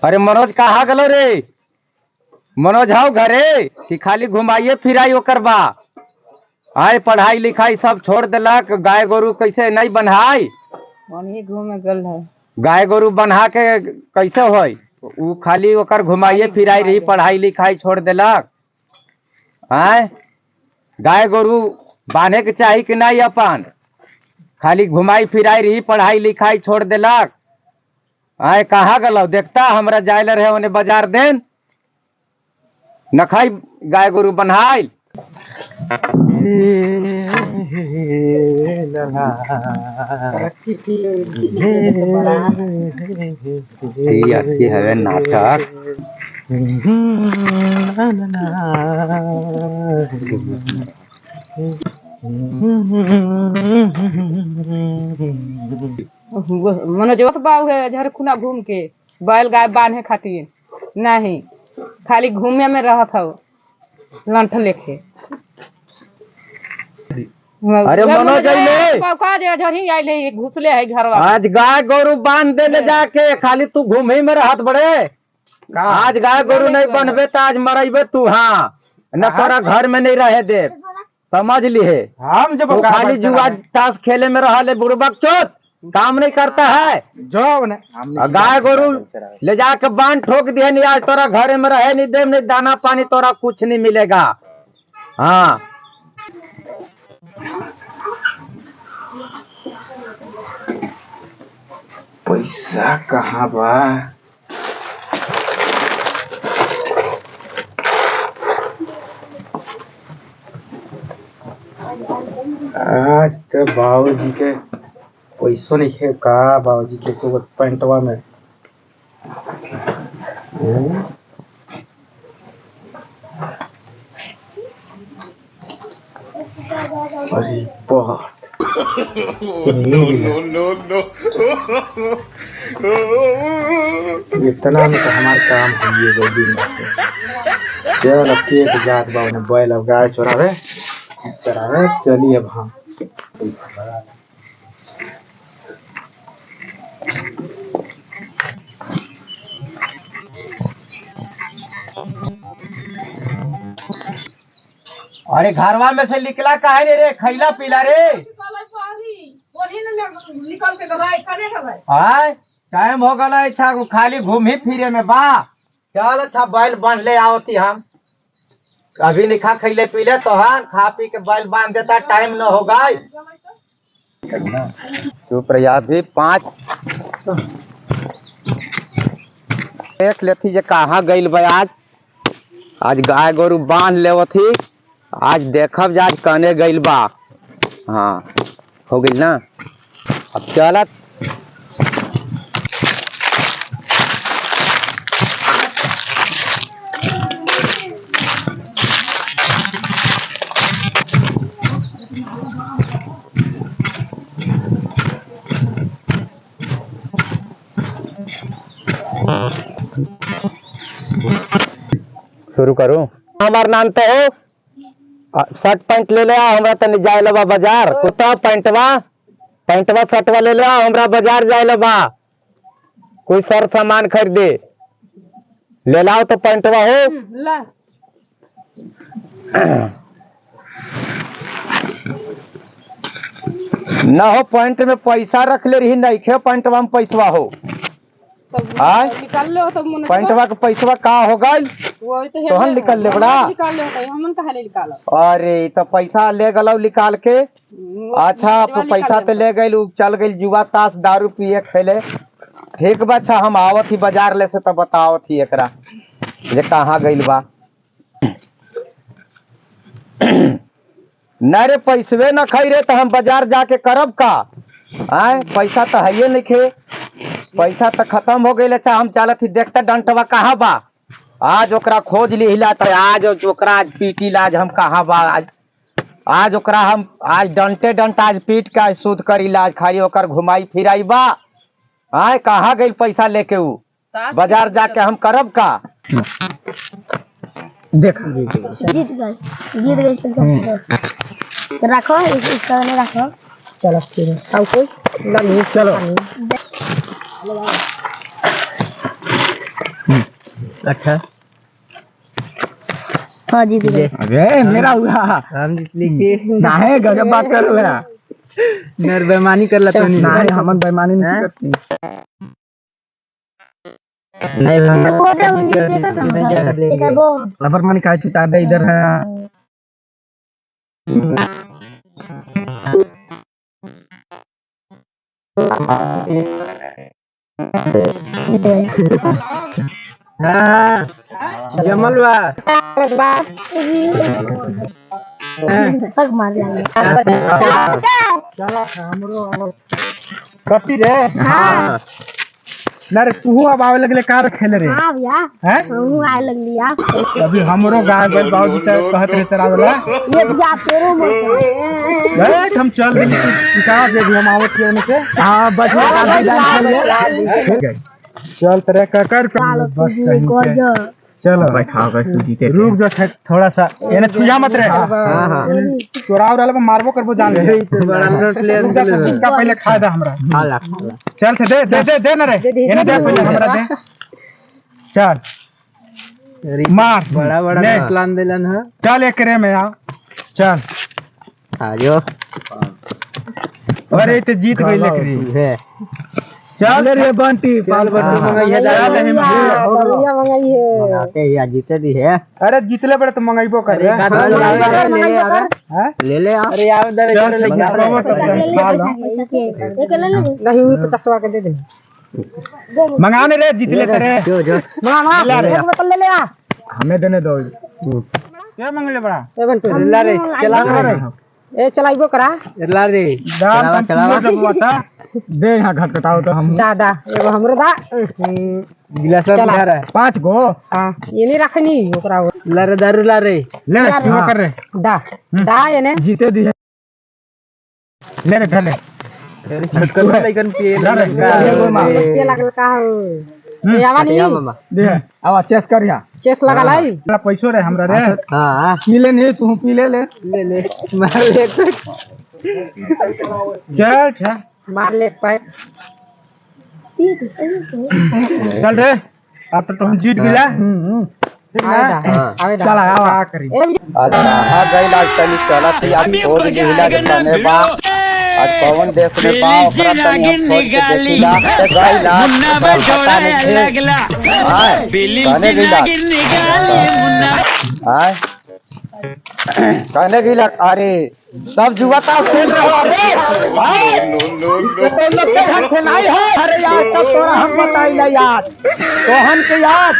अरे मनोज कहाँ गलो रे? मनोज हाउ घरे कि खाली घुमाइए फिराई ओकर बा? आए पढ़ाई लिखाई सब छोड़ दिलक, गाय गोरु कैसे नहीं बन्हाई? वही घूमे गल है। गाय गोरु बन्हा के कैसे होई? उ खाली ओकर घुमाइए फिराई रही, पढ़ाई लिखाई छोड़ दिलक। आए गाय गोरु बांधे के चाही कि नहीं अपन? खाली घुमाई फिराई रही, पढ़ाई लिखाई छोड़ दिलक। आए कहाँ गलो? देखता हमरा जायल रहे उन्हें बाजार देन न खाई गाय गोरु बन्हाई। अच्छी है नाटक। मनोजवा तो बाऊ है झारखुना घूम के बैल गाय बांधे खातिर नहीं, खाली घूमे में रहत हो लंठ लेके। अरे मनोज घुसले है घर। आज गाय गोरु बांध दे ले जाके, खाली तू घूमे में रहत बड़े। आज गाय गोरु नहीं बनबे तो आज मरेबे तू। हाँ न तोरा घर में नहीं रहे दे, समझ लिए। हम जब खाली जुआ ताश खेले में रहा ले, बुड़बक चोट काम नहीं करता है। जो गाय गोरु ले जाके बांध ठोक दिए नहीं, आज तोरा घरे में रहे नहीं दे, नहीं दाना पानी तोरा कुछ नहीं मिलेगा। हाँ पैसा कहाँ बा? आज तो बाबूजी के पैसों नहीं है का? बाबूजी के तो पैंटवा में अरे बहुत इतना में तो हमारे काम होइए गो दिन में। चल अब के जात बा ने बैल अब गाय चरावे चलिए अब हम। अरे घरवा में से निकला काहे रे? खैला पीला रे? टाइम हो गला, अच्छा खाली घूमे फिरे में बा। चल अच्छा बैल बांध ले आवती हम। अभी लिखा खैले पीले तो हाँ खा पी के बैल बांध देता, टाइम न होगा। चुप रहिया भी 5 देख लेती जे कहाँ गइल बा आज। आज गाय गोरु बांध लेवती, आज देखब आज कने गइल बा। हाँ हो गइल ना, अब चलत। शुरू करूं? हमार नाम तो हो शर्ट पैंट ले ले आओ हमरा, तनी जाए लबा बाजार। कुत्ता पैंटवा शर्टवा ले ले आओ हमरा, बाजार जाए लबा। कोई सर सामान खरीदे ले लाओ तो पैंटवा हो ना हो। पैंट में पैसा रख ले रही, नहीं खे पैंटवा में पैसवा हो। निकाल लो तो पैंटवा का पैसवा का हो गई? तो हम निकल ले बड़ा। अरे तो पैसा ले गलो निकाल के। अच्छा पैसा तो ले गई, चल गई जुआ ताश दारू पिए खेले। ठीक बा, अच्छा हम आवत ही बाजार ले से तो बताओ थी एकरा जे कहाँ गइल बा। न रे पैसवे न खाई रे तो हम बाजार जाके करब का? आए पैसा तो है नहीं खे, पैसा तो खत्म हो गई। अच्छा हम चलत ही देखते डंटवा कहाँ बा। आज ओकरा खोज लिहिला तो आज ओकरा आज पीटी लाज हम कहाँ बा। आज ओकरा हम आज डंटे आज पीट के आज शुद्ध कर इलाज खाई ओकर घुमाई फिराई बा। आए कहाँ गई पैसा लेके? ऊ बाजार जाके हम करब का? देख जीत गए तो रखो इसका नहीं रखो। चलो फिर अब कोई नहीं, चलो अच्छा हाँ जीत गए। अरे मेरा हुआ हम जीत लिखी नहीं गजब बात कर रहा नर बेईमानी कर लेते नहीं हम बेईमानी नहीं करती नहीं रबर मानी का छुटा दे इधर है जमल बा पग मार लेंगे। कथी रे हाँ ना रे तू अब आवे लगले कार खेले रे हाँ भैया हैं हम आए लग लिया अभी हमरो गाय बैल बाबूजी से कहत रहे चरावेला ये भैया तेरो मत बैठ हम चल देनी किसान से भी हम आवत के ओने से हां बस चल तेरे कर चलो बैठा बस जीते रुक जो थोड़ा सा एने छुया मत रे हां हां चोराव रहल मारबो करबो जान ले का पहले खा दे हमरा हाला चल से दे ना रे एने दे पहले हमरा दे चल मार बड़ा ले। प्लान देलन है चल एकरे में आ चल आजो अरे ते जीत गई लकड़ी है चल रे बंटी चल बंटी मंगाई है दरुया मंगाई है मंगाते ही आज जीते दी है अरे जीतले बड़े तो मंगाइबो कर रे ले ले अरे यार उधर नहीं 50 के दे दे मंगाने रे जीतले तेरे जो जो ला रे ले ले आ हमें देने दो क्या मंगले बड़ा ए बंटू ला रे चला रे ए चलाइबो करा ला रे दाम चलावा था दे यहां घटघटाओ तो हम दादा एगो हमरो दा गिलास में है 5 गो हां ये नहीं रखनी ओकरा ला रे दारू ला रे ले क्यों कर रे दा दा येने जीते दी है ले रे ढले कल लेकिन पिए ये लगल का हो ए आवा नहीं दे आवा चेस कर या चेस लगा लाई बड़ा पैसो रे हमरा रे हां मिले नहीं तू पी ले ले मार ले चल मार ले पाए चल रे अब तो हम जीत गेला आवे दा चल आवा करी आज कहाँ गई लाग तनी चलत ही आज खोज गिला जने बा आज पवन देश में बा ओकरा तनी हम खोज के देखिला ते गई लाग पता नहीं हां कहने गिला हां कहने गिला अरे सब जुआता खेल रहा अरे तो लोग के खेलाई है अरे यार तब तोरा हम बताइला यार तोहन के यार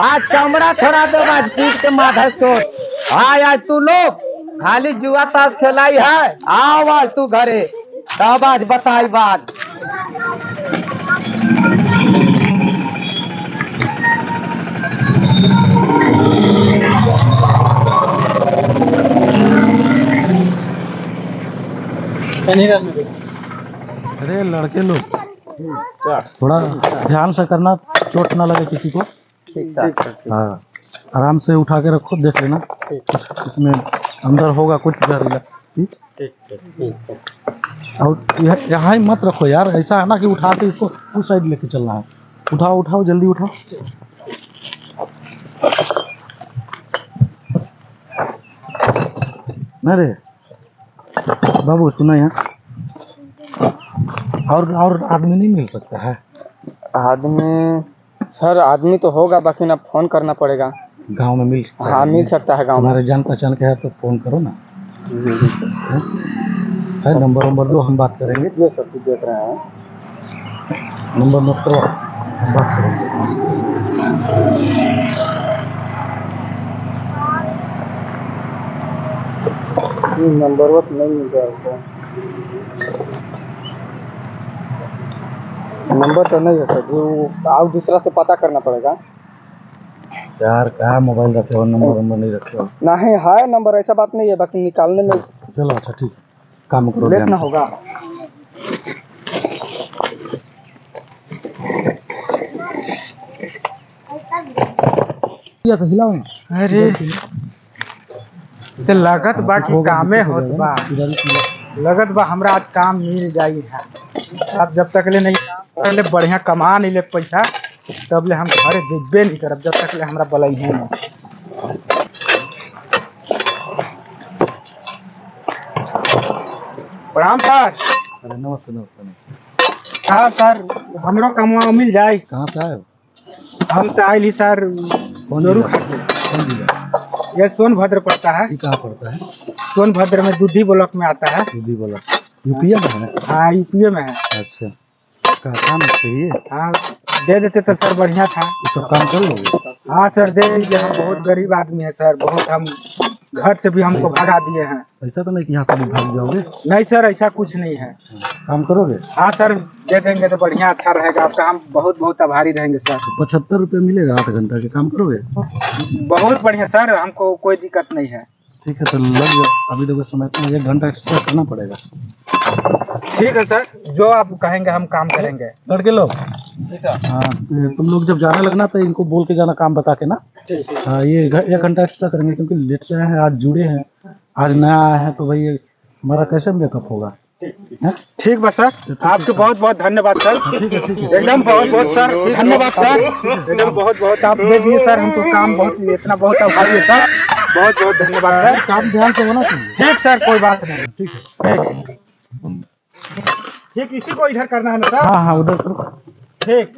आज चमड़ा थोड़ा दे आज पीट के माथा सोच आज तू लोग खाली जुआ ताश खेलाई है आओ आज तू घरे तब आज बताई बात अरे लड़के लोग थोड़ा ध्यान से करना चोट ना लगे किसी को हाँ आराम से उठा के रखो देख लेना इसमें अंदर होगा कुछ जहरीला ठीक और यहाँ ही मत रखो यार ऐसा है ना कि उठा के इसको उस साइड लेके चलना है उठाओ उठाओ जल्दी उठाओ अरे बाबू सुना यहाँ और आदमी नहीं मिल सकता है आदमी सर आदमी तो होगा बाकी ना फोन करना पड़ेगा गांव में मिल सकता हाँ मिल सकता है गाँव में हमारे जान पहचान के है तो फोन करो ना है नंबर दो हम बात करेंगे ये सब चीज देख रहे हैं नंबर नोट करो हम बात करेंगे नंबर बस नहीं मिल रहा नंबर तो नहीं है सर जो आप दूसरा से पता करना पड़ेगा यार कहाँ मोबाइल रखे हो नंबर नहीं रखे हो नहीं है नंबर ऐसा बात नहीं है बाकी निकालने में चलो अच्छा ठीक काम करो लेट ध्यान ना से। होगा तो हिलाओ ना। अरे ते लगत बा कि कामे होत बा इधर ही हिलाओ। लगत बा हमरा आज काम मिल जाई है अब जब तक ले नहीं पहले बढ़िया कमा नहीं ले पैसा तब ले हम घरे जेबे नहीं करब जब तक ले हमरा बलई है नहीं। प्रणाम सर। अरे नमस्ते नमस्ते। हाँ सर, हमरो कमवा मिल जाए। कहाँ से आए हो? हम तो आइली सर कौन जोरू जिला? कौन जिला? ये सोनभद्र पड़ता है। ये कहाँ पड़ता है? सोनभद्र में दूधी ब्लॉक में आता है। दूधी वाला यूपीए में है? हाँ यूपीए में है। अच्छा, क्या काम चाहिए? हाँ दे देते तो सर बढ़िया था। ये सब काम कर लोगे? हाँ सर दे दीजिए, हम बहुत गरीब आदमी है सर, बहुत हम घर से भी हमको भगा दिए हैं। ऐसा तो नहीं कि यहाँ से भी भाग जाओगे? नहीं सर ऐसा कुछ नहीं है। काम करोगे? हाँ सर दे देंगे तो बढ़िया अच्छा रहेगा, आपका हम बहुत बहुत आभारी रहेंगे सर। 75 रुपये मिलेगा 8 घंटा के, काम करोगे? बहुत बढ़िया सर, हमको कोई दिक्कत नहीं है। ठीक है तो लग जाओ, अभी देखो समय तो 1 घंटा एक्स्ट्रा करना पड़ेगा। ठीक है सर, जो आप कहेंगे हम काम करेंगे। लड़के लोग, हाँ तुम लोग जब जाने लगना तो इनको बोल के जाना काम बता के ना। हाँ ये 1 घंटा एक्स्ट्रा करेंगे क्योंकि लेट से आए हैं, आज जुड़े हैं, आज नया आए हैं तो भाई हमारा कैसे मेकअप होगा? ठीक बा सर, आपके बहुत बहुत धन्यवाद सर। ठीक है एकदम बहुत बहुत सर धन्यवाद सर, एकदम बहुत बहुत आप दे दिए सर हमको काम, बहुत इतना बहुत आभारी है सर, बहुत बहुत धन्यवाद सर। काम ध्यान से होना चाहिए। ठीक सर कोई बात नहीं। ठीक है, ठीक इसी को इधर करना है ना सर? हाँ हाँ उधर करो। ठीक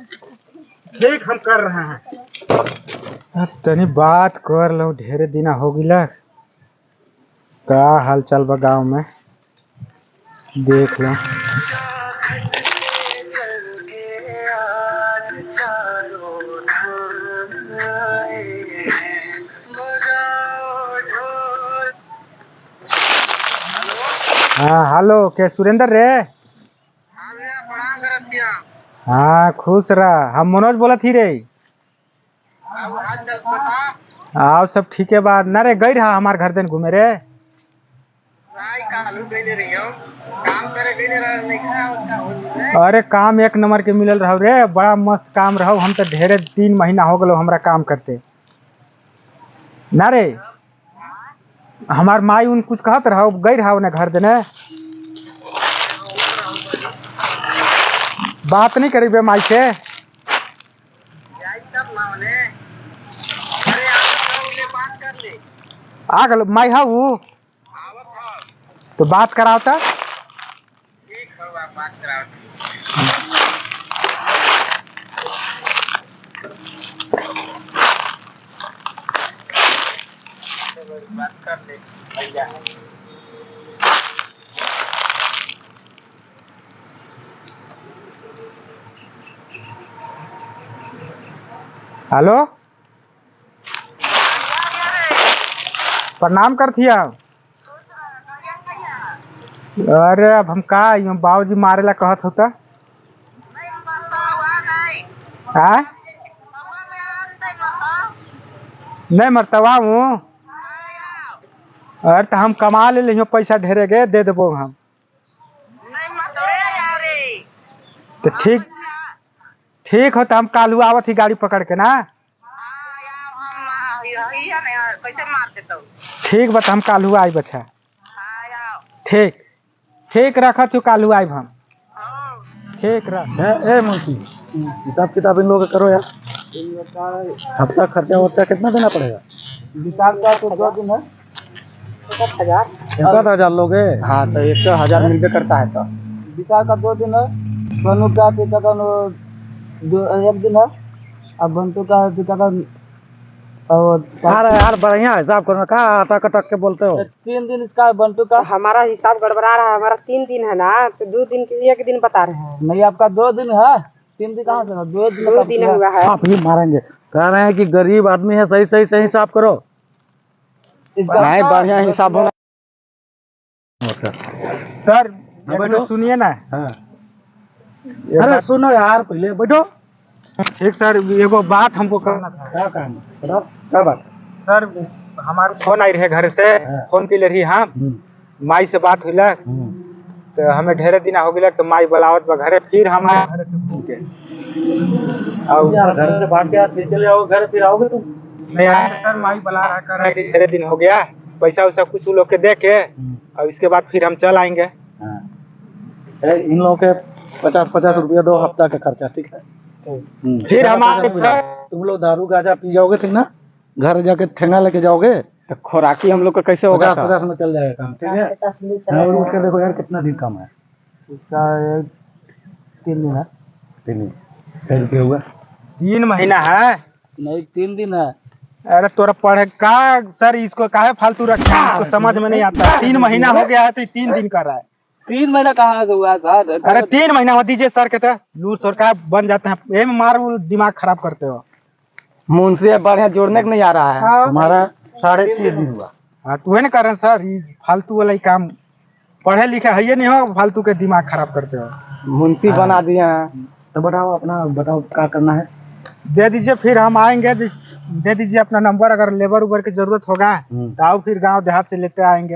ठीक हम कर रहे हैं। तनी बात कर लो, ढेरे दिन हो गिला। का हाल चाल बा गाँव में देख लो। हाँ हेलो के सुरेंद्र रे? हाँ खुश रहा, हम मनोज बोला थी रे। आओ सब ठीक है बात ना रे, गई रहा हमारे घर दिन घूमे रे। अरे काम एक नंबर के मिलल रहो रे, बड़ा मस्त काम रहो, हम तो ढेरे 3 महीना हो गलो हमरा काम करते ना रे। हमार माई उन कुछ कहत रहो, गई रहा उन्हें घर देने, बात नहीं करी बे माई से। आ गलो माई हा वो तो बात कराओ था। हेलो प्रणाम करती है। अरे अब हम का बाबूजी मारे ला कहत होता। हाँ नहीं मरतवा हूँ। अरे तो हम कमा ले लियो पैसा ढेरे गे, दे देबो हम। तो ठीक ठीक हो तो हम कालू आवत ही गाड़ी पकड़ के ना। ठीक बता हम कालू आई बच्चा। ठीक ठीक रखा तू, कालू आई हम। ठीक रख। ए मुंशी, हिसाब किताब इन लोगों का करो यार। हफ्ता खर्चा वर्चा कितना देना पड़ेगा? हिसाब का तो 2 दिन है। 61,000 लोगे? हाँ तो 1,000 मिलबे करता है। तो विशाल का 2 दिन है, सोनू का 1 दिन है, अब बंटू का और यार बढ़िया हिसाब करो, कहाँ अटक अटक के बोलते हो? 3 दिन इसका बंटू का। हमारा हिसाब गड़बड़ा रहा है, हमारा 3 दिन है ना, तो 2 दिन के 1 दिन बता रहे हैं। नहीं आपका 2 दिन है, 3 दिन कहाँ से? 2 दिन हुआ है। आप ही मारेंगे, कह रहे हैं कि गरीब आदमी है, सही सही सही हिसाब करो। नहीं बढ़िया हिसाब होना सर। बैठो सुनिए ना। हाँ। अरे सुनो यार पहले बैठो। ठीक सर, एगो बात हमको करना था। क्या काम बताओ, क्या बात? सर हमारे फोन आई रहे घर से, फोन के लिए रही हम माई से बात हुई तो हमें ढेरे दिन हो गया, तो माई बुलावत बा घरे, फिर हमारे घर से फोन के और यार घर से भाग के यार फिर चले आओ घर, फिर आओगे तुम? नहीं आए सर, माई बुला रहा कर रहा है कि ढेरे दिन हो गया, पैसा वैसा कुछ लोग के दे के और इसके बाद फिर हम चल आएंगे। इन लोगों के 50-50 रुपया दो हफ्ता का खर्चा, ठीक है? फिर हम आगे तुम लोग दारू गाजा पी जाओगे ठीक ना, घर जाके ठेंगा लेके जाओगे, तो खोराकी हम लोग का कैसे होगा? 50 में चल जाएगा काम, ठीक है। और उठ के देखो यार कितना दिन काम है, 3 दिन है, 3 दिन कई रुपये हुआ? 3 महीना है। नहीं 3 दिन है। अरे तोरा पढ़े का सर, इसको काहे फालतू रखा है, इसको समझ में नहीं आता। 3 महीना हो गया है तो 3 दिन कर रहा है। 3 महीना कहाँ से हुआ सर? अरे 3 महीना हो दीजिए सर, कहते लूर सर का बन जाते हैं, ये में मारो दिमाग खराब करते हो। मुंशी बढ़िया जोड़ने को नहीं आ रहा है। तुम्हारा 3.5 दिन हुआ। हाँ तो वही ना कर रहे हैं सर, ये फालतू वाला ही काम, पढ़े लिखे है ये नहीं हो, फालतू के दिमाग खराब करते हो। मुंशी बना दिए हैं। तो बताओ अपना, बताओ क्या करना है। दे दीजिए फिर हम आएंगे, दे दीजिए अपना नंबर, अगर लेबर उबर की जरूरत होगा तो आओ, फिर गांव देहात से लेते आएंगे।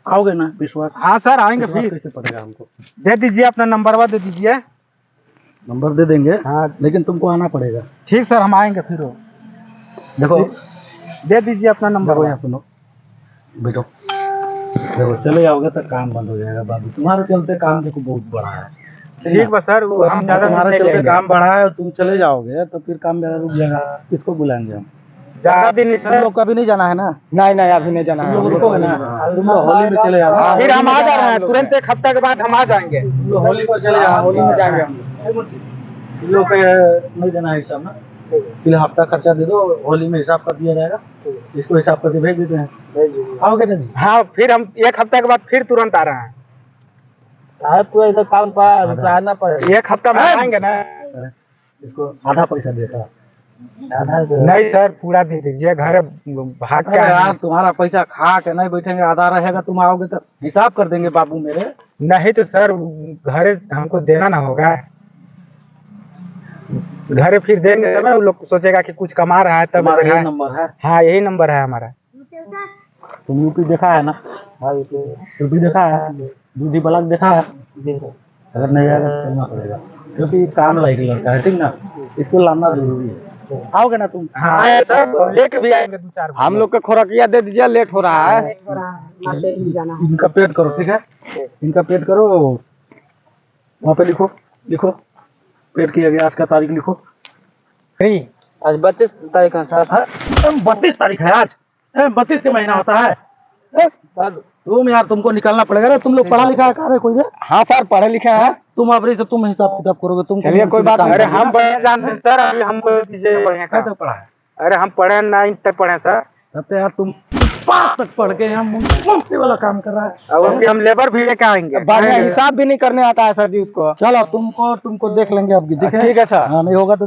आओगे ना विश्वास? हाँ सर आएंगे। फिर कैसे पड़ेगा हमको? दे दीजिए अपना नंबर दे दीजिए। नंबर दे देंगे, हाँ लेकिन तुमको आना पड़ेगा। ठीक सर, हम आएंगे फिर। देखो दे दीजिए अपना देखो नंबर। यहाँ सुनो बेटो, देखो चले जाओगे तो काम बंद हो जाएगा बाबू, तुम्हारे चलते काम देखो बहुत बड़ा है। ठीक बा सर, हम ज्यादा तुम्हारे नहीं चलते लेंगे। काम बढ़ा है, तुम चले जाओगे तो फिर काम मेरा रुक जाएगा, किसको बुलाएंगे हम? ज्यादा दिन नहीं तुम सर। लोग कभी नहीं जाना है ना? नहीं नहीं अभी नहीं जाना तुम है। लोग रुकोगे ना, तुम लोग होली में चले जाओ। फिर हम आ जा रहे हैं तुरंत, 1 हफ्ते के बाद हम आ जाएंगे। तुम लोग होली पर चले जाओ, होली में जाएंगे हम लोग। तुम लोग का नहीं देना है हिसाब ना, फिर हफ्ता खर्चा दे दो, होली में हिसाब कर दिया जाएगा, इसको हिसाब करके भेज देते हैं। आओगे ना जी? हाँ फिर हम 1 हफ्ते के बाद फिर तुरंत आ रहे हैं। तो ऐसा काम आना पड़ेगा। 1 हफ्ता में आएंगे ना। इसको आधा पैसा देता, आधा नहीं सर, पूरा दे दीजिए, घर भाग अरे के यार तुम्हारा पैसा खा के नहीं बैठेंगे, आधा रहेगा, तुम आओगे तो हिसाब कर देंगे बाबू मेरे। नहीं तो सर घर हमको देना ना होगा, घर फिर देंगे तब ना वो लोग सोचेगा कि कुछ कमा रहा है तब तुम्हारा है। यही नंबर है? हाँ यही नंबर है हमारा। तुम यूपी देखा है ना? यूपी देखा है, दूधी बलक देखा है? अगर नहीं आएगा तो चलना पड़ेगा, क्योंकि काम लायक लड़का है, ठीक ना, इसको लाना जरूरी है। आओगे ना तुम? हाँ सर, लेके भी आएंगे 2-4। हम लोग का खोराकिया दे दीजिए, लेट हो रहा है। इनका पेड करो, ठीक है, इनका पेड करो, वहाँ पे लिखो, लिखो पेड किया गया, आज का तारीख लिखो। फ्री आज 32 तारीख है सर। 32 तारीख है आज? 32 के महीना होता है? तुम यार तुमको निकालना पड़ेगा रे, तुम लोग पढ़ा लिखा है कहा रे कोई रे? हाँ सर पढ़े लिखे हैं। तुम अबरी से तुम हिसाब किताब करोगे, तुम चलिए, कोई बात नहीं। अरे हम बढ़िया जानते हैं सर, अभी हमको दीजिए बढ़िया क्या काम। तक पढ़ा है? अरे हम पढ़े 9 तक पढ़े सर, तब तो यार तुम 5 तक पढ़ के यहाँ मुफ्ती वाला काम कर रहा है। और अभी हम लेबर भी लेके आएंगे। बढ़िया हिसाब भी नहीं करने आता है सर जी उसको। चलो तुमको देख लेंगे अब, ठीक है? ठीक है सर। हाँ नहीं होगा तो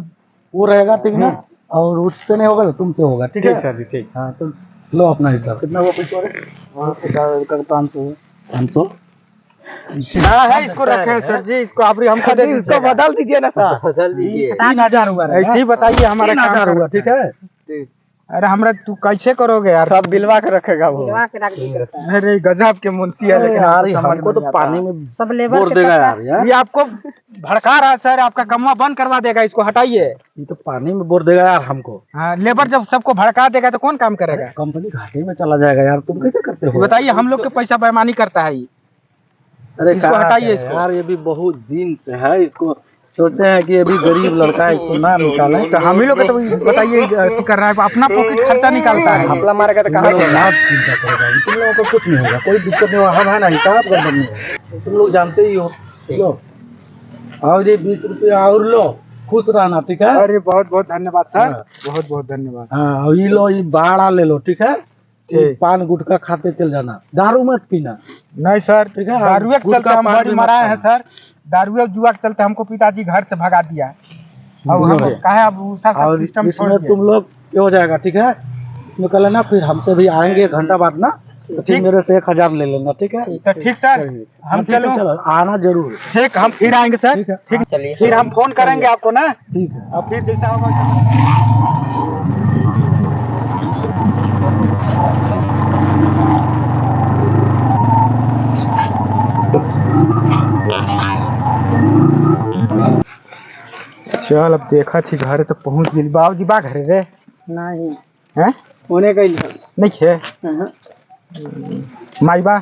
वो रहेगा, ठीक ना, और उससे नहीं होगा तो तुमसे होगा, ठीक है? सर जी ठीक। हाँ तो लो अपना हिसाब, कितना वो पैसा रे? 500। हाँ है, इसको रखे हैं सर जी, इसको अभी हमको दे इसको दीजिए। बदल दीजिए ना सर। बदल दीजिए। 3000 हुआ रे। ऐसे ही बताइए हमारा 3000 काम हुआ, ठीक है? अरे हमरा तू कैसे करोगे यार? सब बिलवा के रखेगा वो। अरे गजब के मुंशी है, लेकिन यार हमको समझ हमको में तो नहीं आता। पानी में सब लेबर बोर देगा यार, ये आपको भड़का रहा है सर, आपका कमवा बंद करवा देगा, इसको हटाइए। ये तो पानी में बोर देगा यार हमको। हाँ लेबर जब सबको भड़का देगा तो कौन काम करेगा? कंपनी घाटे में चला जाएगा यार, तुम कैसे करते हो? बताइए, हम लोग के पैसा बेईमानी करता है ये। अरे इसको कहाँ हटाइए से इसको। यार, ये भी बहुत दिन से है, इसको सोचते हैं कि अभी गरीब लड़का है, इसको ना निकाले तो हम ही लोग के तो बताइए ऐसे कर रहा है, अपना पॉकेट खर्चा निकालता है। हमला मारेगा तो कहाँ से? आप चिंता करेगा, तुम लोगों को कुछ नहीं होगा, कोई दिक्कत नहीं होगा, हम है ना, हिसाब गड़बड़ नहीं होगा, तुम लोग जानते ही हो। लो और ये 20 रुपया और लो, खुश रहना, ठीक है? अरे बहुत बहुत धन्यवाद सर, हाँ। बहुत बहुत धन्यवाद। हाँ और ये लो, ये भाड़ा ले लो, ठीक है? ठीक। पान गुटखा खाते चल जाना, दारू मत पीना। नहीं सर, ठीक है, दारुए के गुटखा चलते हम पान बड़ी भी मराए मत हैं सर, दारुए जुआ के चलते हमको पिताजी घर से भगा दिया। अब हम बुझे। कहे अब उषा सब और सिस्टम छोड़ इसमें दिए। तुम लोग ये हो जाएगा, ठीक है? इसमें कल है ना, फिर हमसे भी आएंगे 1 घंटा बाद ना, तो फिर ठीक। मेरे से 1000 ले लेना, ठीक है? तो ठीक सर, हम ठीक है, चलो। चलो आना जरूर, ठीक, हम फिर आएंगे सर। ठीक है? ठीक, चलिए। फिर हम फोन करेंगे आपको ना, ठीक है। और फिर जैसा होगा वैसा। चल अब देखा थी घर तो पहुंच गई। बाबूजी बा घरे रे? नहीं हैं? होने गई नहीं है? माई बा?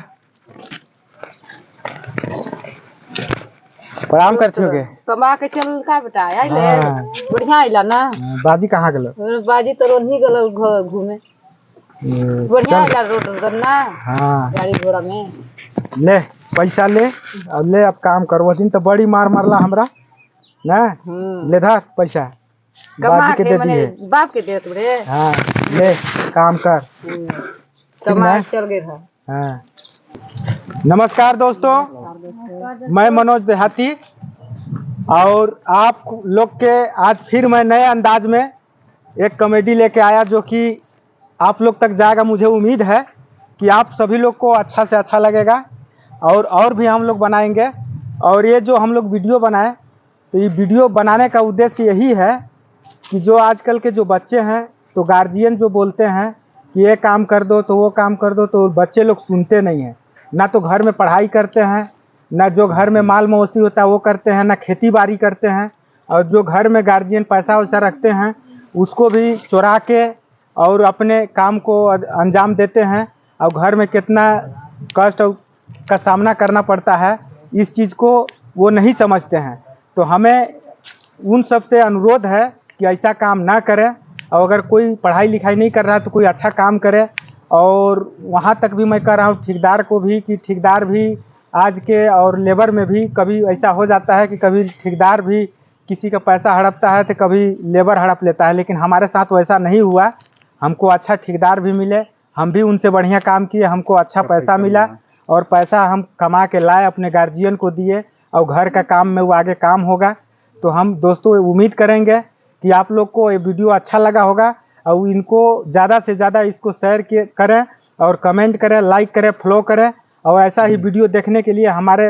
प्रणाम करते होगे। कमा के चल का बेटा आइले हाँ। बढ़िया आइला ना। बाजी कहाँ गेलो? बाजी तो रोनी गल घूमे बढ़िया आइला रोड ना। हाँ गाड़ी घोड़ा में ले पैसा ले और ले अब काम करवो दिन तो बड़ी मार मारला हमरा ना। ले धर पैसा कमा बाजी के के दे मने दिए। बाप के देत रे। हाँ ले काम कर। कमा ना? चल गए था। हाँ। नमस्कार दोस्तों, मैं मनोज देहाती और आप लोग के आज फिर मैं नए अंदाज में एक कॉमेडी लेके आया जो कि आप लोग तक जाएगा। मुझे उम्मीद है कि आप सभी लोग को अच्छा से अच्छा लगेगा और भी हम लोग बनाएंगे। और ये जो हम लोग वीडियो बनाए तो ये वीडियो बनाने का उद्देश्य यही है कि जो आजकल के जो बच्चे हैं तो गार्जियन जो बोलते हैं कि ये काम कर दो तो वो काम कर दो, तो बच्चे लोग सुनते नहीं हैं। ना तो घर में पढ़ाई करते हैं, ना जो घर में माल मवेशी होता है वो करते हैं, ना खेती बाड़ी करते हैं। और जो घर में गार्जियन पैसा वैसा रखते हैं उसको भी चुरा के और अपने काम को अंजाम देते हैं। और घर में कितना कष्ट का सामना करना पड़ता है इस चीज़ को वो नहीं समझते हैं। तो हमें उन सब से अनुरोध है कि ऐसा काम ना करें। और अगर कोई पढ़ाई लिखाई नहीं कर रहा है तो कोई अच्छा काम करे। और वहाँ तक भी मैं कह रहा हूँ ठेकेदार को भी कि ठेकेदार भी आज के और लेबर में भी कभी ऐसा हो जाता है कि कभी ठेकेदार भी किसी का पैसा हड़पता है तो कभी लेबर हड़प लेता है। लेकिन हमारे साथ वैसा नहीं हुआ, हमको अच्छा ठेकेदार भी मिले, हम भी उनसे बढ़िया काम किए, हमको अच्छा पैसा मिला और पैसा हम कमा के लाए अपने गार्जियन को दिए और घर का काम में वो आगे काम होगा। तो हम दोस्तों उम्मीद करेंगे कि आप लोग को ये वीडियो अच्छा लगा होगा और इनको ज़्यादा से ज़्यादा इसको शेयर करें और कमेंट करें, लाइक करें, फॉलो करें। और ऐसा ही वीडियो देखने के लिए हमारे